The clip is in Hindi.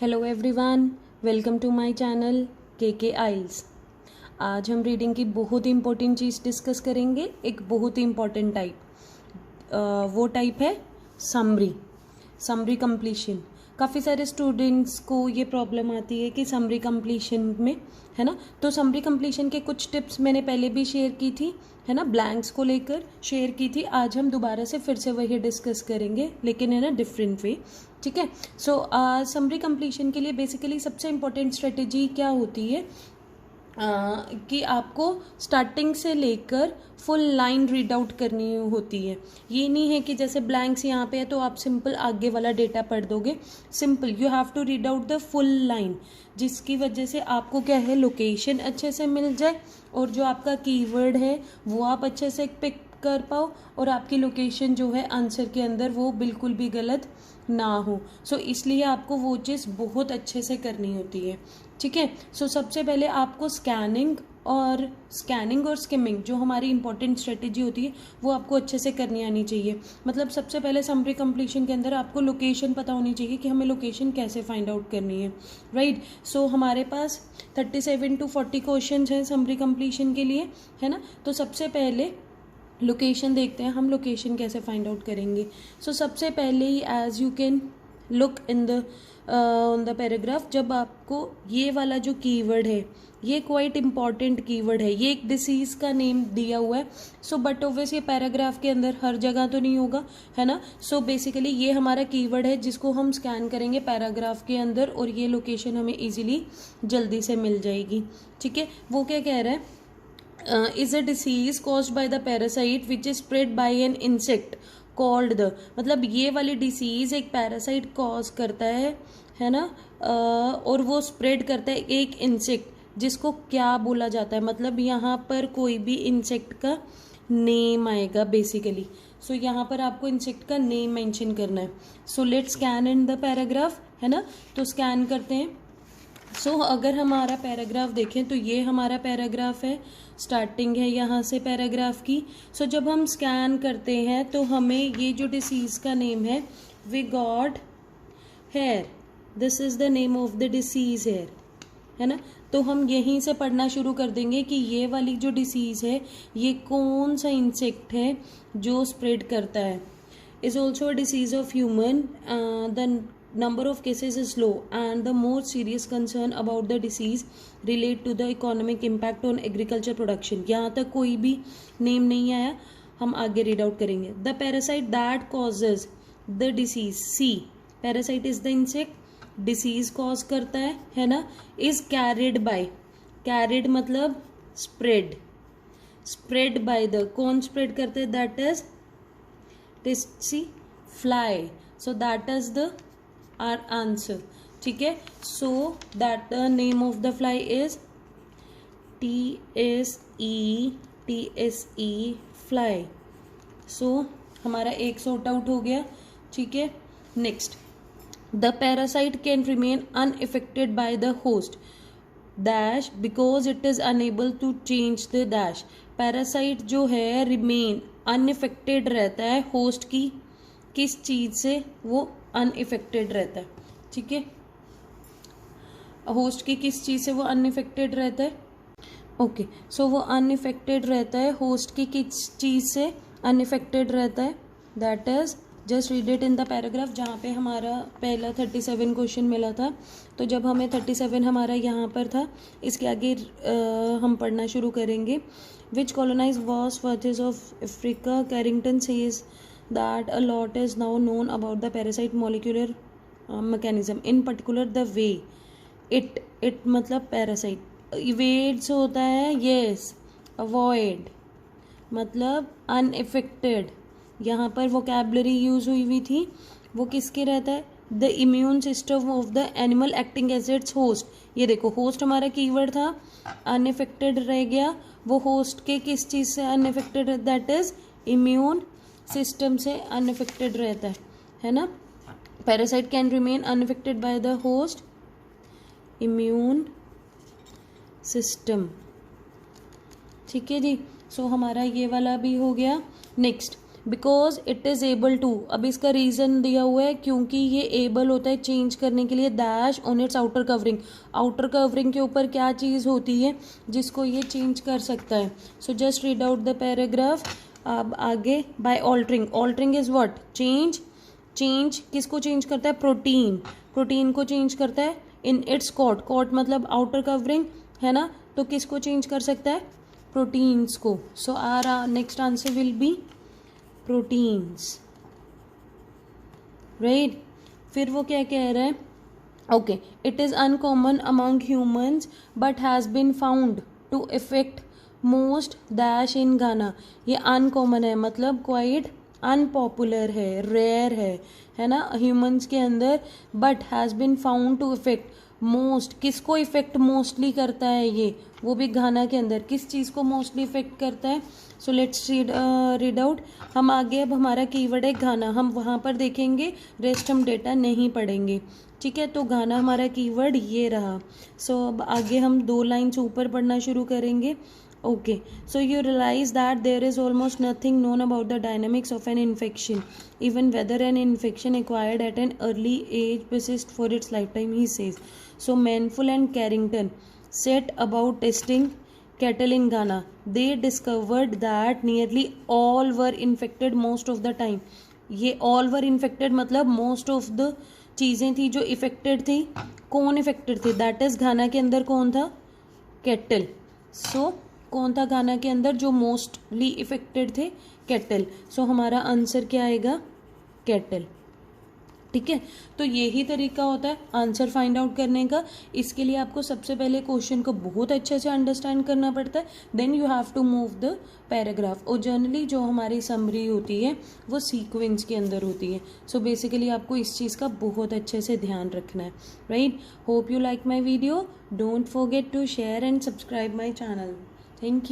Hello everyone, welcome to my channel के आइल्स। आज हम रीडिंग की बहुत ही इम्पोर्टेंट चीज़ डिस्कस करेंगे। एक बहुत ही इम्पोर्टेंट टाइप, वो टाइप है समरी कंप्लीशन। काफ़ी सारे स्टूडेंट्स को ये प्रॉब्लम आती है कि समरी कंप्लीशन में, है ना। तो समरी कंप्लीशन के कुछ टिप्स मैंने पहले भी शेयर की थी, है ना, ब्लैंक्स को लेकर शेयर की थी। आज हम दोबारा से फिर से वही डिस्कस करेंगे, लेकिन है ना डिफरेंट वे। ठीक है। सो समरी कंप्लीशन के लिए बेसिकली सबसे इम्पोर्टेंट स्ट्रेटेजी क्या होती है कि आपको स्टार्टिंग से लेकर फुल लाइन रीड आउट करनी होती है। ये नहीं है कि जैसे ब्लैंक्स यहाँ पे है तो आप सिंपल आगे वाला डेटा पढ़ दोगे। Simple you have to read out the full line, जिसकी वजह से आपको क्या है, लोकेशन अच्छे से मिल जाए और जो आपका कीवर्ड है वो आप अच्छे से पिक कर पाओ और आपकी लोकेशन जो है आंसर के अंदर वो बिल्कुल भी गलत ना हो। सो इसलिए आपको वो चीज़ बहुत अच्छे से करनी होती है। ठीक है। सो सबसे पहले आपको स्कैनिंग और स्किमिंग जो हमारी इंपॉर्टेंट स्ट्रेटेजी होती है वो आपको अच्छे से करनी आनी चाहिए। मतलब सबसे पहले समरी कंप्लीशन के अंदर आपको लोकेशन पता होनी चाहिए कि हमें लोकेशन कैसे फाइंड आउट करनी है, राइट। सो हमारे पास 37 to 40 क्वेश्चन हैं समरी कंप्लीशन के लिए, है ना। तो सबसे पहले लोकेशन देखते हैं, हम लोकेशन कैसे फाइंड आउट करेंगे। सो सबसे पहले ही as you can look in the paragraph, जब आपको ये वाला जो कीवर्ड है ये क्वाइट इम्पॉर्टेंट कीवर्ड है, ये एक डिसीज़ का नेम दिया हुआ है। सो बट ऑब्वियस ये पैराग्राफ के अंदर हर जगह तो नहीं होगा, है ना। सो बेसिकली ये हमारा कीवर्ड है जिसको हम स्कैन करेंगे पैराग्राफ के अंदर और ये लोकेशन हमें इजीली जल्दी से मिल जाएगी। ठीक है। वो क्या कह रहा है, is a disease caused by the parasite which is spread by an insect called the, मतलब ये वाली डिसीज एक पैरासाइट कॉज करता है ना, और वो स्प्रेड करता है एक इंसेक्ट जिसको क्या बोला जाता है, मतलब यहाँ पर कोई भी इंसेक्ट का नेम आएगा बेसिकली। सो यहाँ पर आपको इंसेक्ट का नेम मेंशन करना है। So let's scan in the paragraph, है ना। तो स्कैन करते हैं। सो अगर हमारा पैराग्राफ देखें तो ये हमारा पैराग्राफ है, स्टार्टिंग है यहाँ से पैराग्राफ की। सो जब हम स्कैन करते हैं तो हमें ये जो डिसीज़ का नेम है, we got here, this is the name of the disease here, है ना। तो हम यहीं से पढ़ना शुरू कर देंगे कि ये वाली जो डिसीज़ है ये कौन सा इंसेक्ट है जो स्प्रेड करता है। Is also a disease of human, the number of cases is low and the more serious concern about the disease relate to the economic impact on agriculture production। यहाँ तक कोई भी नेम नहीं आया, हम आगे रीड आउट करेंगे। the parasite that causes the disease, C, parasite is the insect, disease cause करता है ना, is carried by, carried मतलब spread by the, कौन spread करते हैं, that is tsetse fly। so that is the our answer। ठीक है। so that the name of the fly is TSE fly। so हमारा एक सॉर्ट आउट हो गया। ठीक है। Next, the parasite can remain unaffected by the host dash because it is unable to change the dash। Parasite जो है रिमेन अनइफेक्टेड रहता है होस्ट की किस चीज़ से, वो अनइफेक्टेड रहता है। ठीक है। होस्ट की किस चीज़ से वो अनइफेक्टेड रहता है, ओके। सो वो अनइफेक्टेड रहता है, होस्ट की किस चीज़ से अनइफेक्टेड रहता है, that is just read it in the paragraph. जहाँ पे हमारा पहला 37 क्वेश्चन मिला था, तो जब हमें 37 हमारा यहाँ पर था, इसके आगे हम पढ़ना शुरू करेंगे। Which colonize vast swathes of Africa, Carrington says that a lot is now known about the parasite molecular mechanism, in particular the way it मतलब parasite evades होता है, yes, avoid मतलब unaffected। यहाँ पर vocabulary यूज हुई थी, वो किसके रहता है, the immune system of the animal acting as its host. ये देखो होस्ट हमारा कीवर्ड था, अनइफेक्टेड रह गया, वो होस्ट के किस चीज़ से unaffected, that is immune system से अनइफेक्टेड रहता है ना। Parasite can remain unaffected by the host immune system. ठीक है जी। सो हमारा ये वाला भी हो गया। Next, because it is able to. अब इसका रीज़न दिया हुआ है क्योंकि ये एबल होता है चेंज करने के लिए dash on it's outer covering. Outer covering के ऊपर क्या चीज़ होती है जिसको ये चेंज कर सकता है। So just read out the paragraph. अब आगे, by altering, altering is what, change. Change किसको चेंज करता है, प्रोटीन, प्रोटीन को चेंज करता है इन इट्स कोट, कोट मतलब आउटर कवरिंग है ना, तो किसको चेंज कर सकता है, प्रोटीन्स को। So are next answer will be proteins, right. फिर वो क्या कह रहा है, okay, it is uncommon among humans but has been found to effect most dash in Ghana. ये अनकॉमन है मतलब क्वाइट अनपॉपुलर है, रेयर है ना ह्यूमंस के अंदर, but has been found to effect most, किसको इफेक्ट मोस्टली करता है ये, वो भी गाना के अंदर किस चीज़ को मोस्टली इफेक्ट करता है। So let's read out. हम आगे, अब हमारा कीवर्ड है गाना, हम वहाँ पर देखेंगे, रेस्ट हम डेटा नहीं पढ़ेंगे, ठीक है। तो गाना हमारा कीवर्ड ये रहा। सो अब आगे हम 2 लाइन्स ऊपर पढ़ना शुरू करेंगे। Okay, so you realise that there is almost nothing known about the dynamics of an infection, even whether an infection acquired at an early age persists for its lifetime, he says. So Manful and Carrington set about testing cattle in Ghana. They discovered that nearly all were infected most of the time. ये all were infected मतलब most of the चीज़ें थी जो इफेक्टेड थी। कौन इफेक्टेड थे, दैट इज घाना के अंदर कौन था, कैटल। सो कौन था घाना के अंदर जो मोस्टली इफेक्टेड थे, कैटल। सो हमारा आंसर क्या आएगा, कैटल, ठीक है। तो यही तरीका होता है आंसर फाइंड आउट करने का। इसके लिए आपको सबसे पहले क्वेश्चन को बहुत अच्छे से अंडरस्टैंड करना पड़ता है, then you have to move the paragraph. और जनरली जो हमारी समरी होती है वो सीक्वेंस के अंदर होती है। सो बेसिकली आपको इस चीज़ का बहुत अच्छे से ध्यान रखना है, right. Hope you like my video, don't forget to share and subscribe my channel. Thank you.